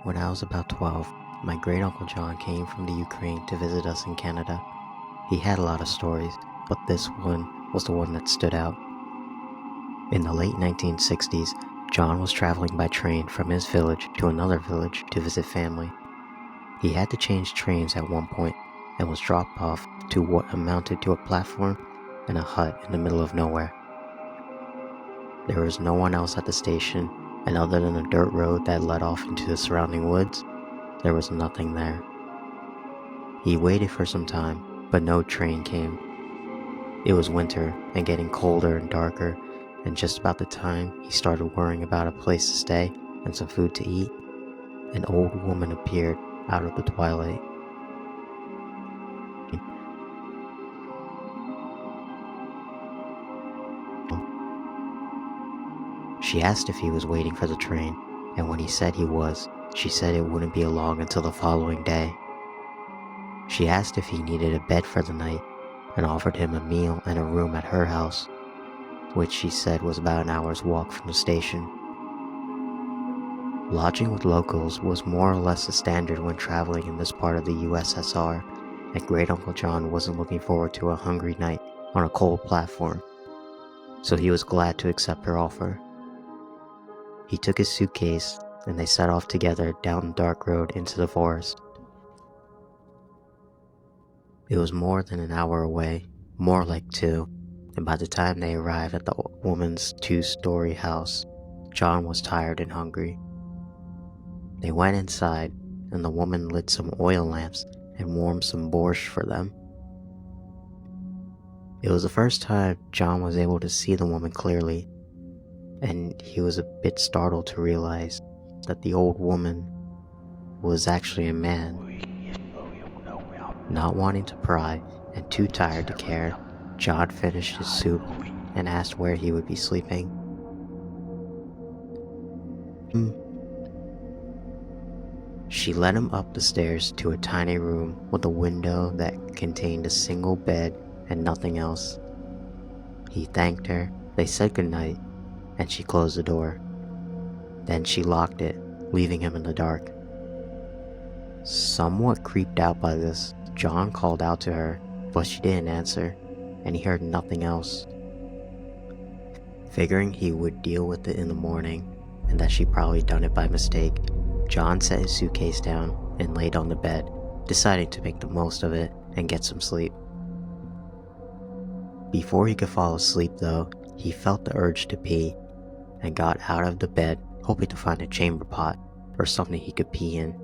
When I was about 12, my great uncle John came from the Ukraine to visit us in Canada. He had a lot of stories, but this one was the one that stood out. In the late 1960s, John was traveling by train from his village to another village to visit family. He had to change trains at one point and was dropped off to what amounted to a platform and a hut in the middle of nowhere. There was no one else at the station, and other than a dirt road that led off into the surrounding woods, there was nothing there. He waited for some time, but no train came. It was winter and getting colder and darker, and just about the time he started worrying about a place to stay and some food to eat, an old woman appeared out of the twilight. She asked if he was waiting for the train, and when he said he was, she said it wouldn't be long until the following day. She asked if he needed a bed for the night and offered him a meal and a room at her house, which she said was about an hour's walk from the station. Lodging with locals was more or less the standard when traveling in this part of the USSR, and Great Uncle John wasn't looking forward to a hungry night on a cold platform, so he was glad to accept her offer. He took his suitcase and they set off together down the dark road into the forest. It was more than an hour away, more like 2, and by the time they arrived at the woman's 2-story house, John was tired and hungry. They went inside, and the woman lit some oil lamps and warmed some borscht for them. It was the first time John was able to see the woman clearly, and he was a bit startled to realize that the old woman was actually a man. Not wanting to pry and too tired to care, John finished his soup and asked where he would be sleeping. She led him up the stairs to a tiny room with a window that contained a single bed and nothing else. He thanked her, they said goodnight, and she closed the door. Then she locked it, leaving him in the dark. Somewhat creeped out by this, John called out to her, but she didn't answer, and he heard nothing else. Figuring he would deal with it in the morning, and that she'd probably done it by mistake, John set his suitcase down and laid on the bed, deciding to make the most of it and get some sleep. Before he could fall asleep though, he felt the urge to pee, and got out of the bed hoping to find a chamber pot or something he could pee in.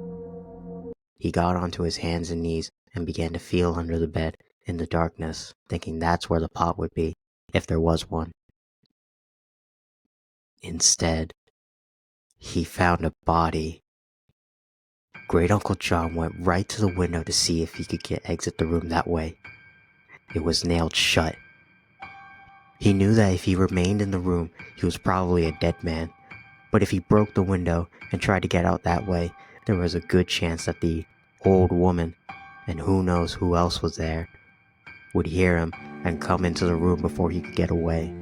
He got onto his hands and knees and began to feel under the bed in the darkness, thinking that's where the pot would be, if there was one. Instead, he found a body. Great Uncle John went right to the window to see if he could exit the room that way. It was nailed shut. He knew that if he remained in the room, he was probably a dead man, but if he broke the window and tried to get out that way, there was a good chance that the old woman, and who knows who else was there, would hear him and come into the room before he could get away.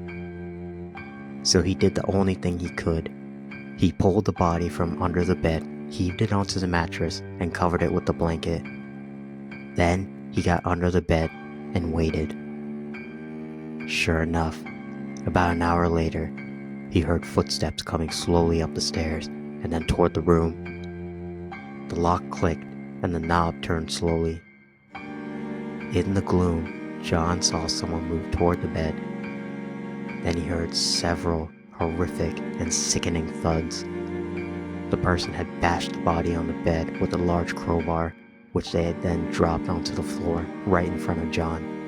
So he did the only thing he could. He pulled the body from under the bed, heaved it onto the mattress, and covered it with the blanket. Then he got under the bed and waited. Sure enough, about an hour later, he heard footsteps coming slowly up the stairs and then toward the room. The lock clicked and the knob turned slowly. In the gloom, John saw someone move toward the bed. Then he heard several horrific and sickening thuds. The person had bashed the body on the bed with a large crowbar, which they had then dropped onto the floor right in front of John.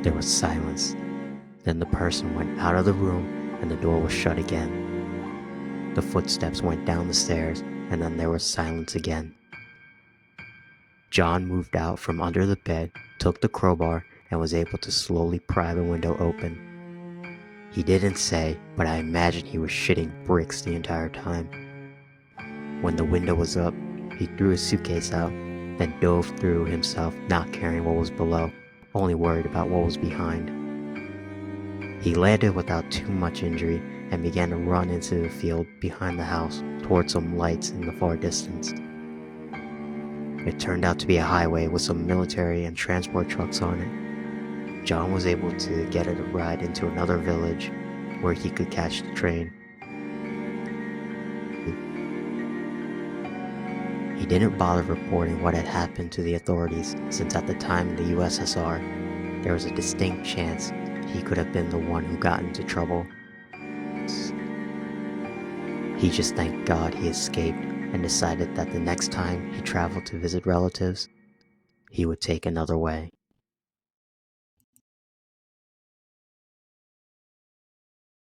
There was silence. Then the person went out of the room and the door was shut again. The footsteps went down the stairs and then there was silence again. John moved out from under the bed, took the crowbar, and was able to slowly pry the window open. He didn't say, but I imagine he was shitting bricks the entire time. When the window was up, he threw his suitcase out, then dove through himself, not caring what was below, only worried about what was behind. He landed without too much injury and began to run into the field behind the house towards some lights in the far distance. It turned out to be a highway with some military and transport trucks on it. John was able to get a ride into another village where he could catch the train. He didn't bother reporting what had happened to the authorities, since at the time in the USSR, there was a distinct chance he could have been the one who got into trouble. He just thanked God he escaped and decided that the next time he traveled to visit relatives, he would take another way.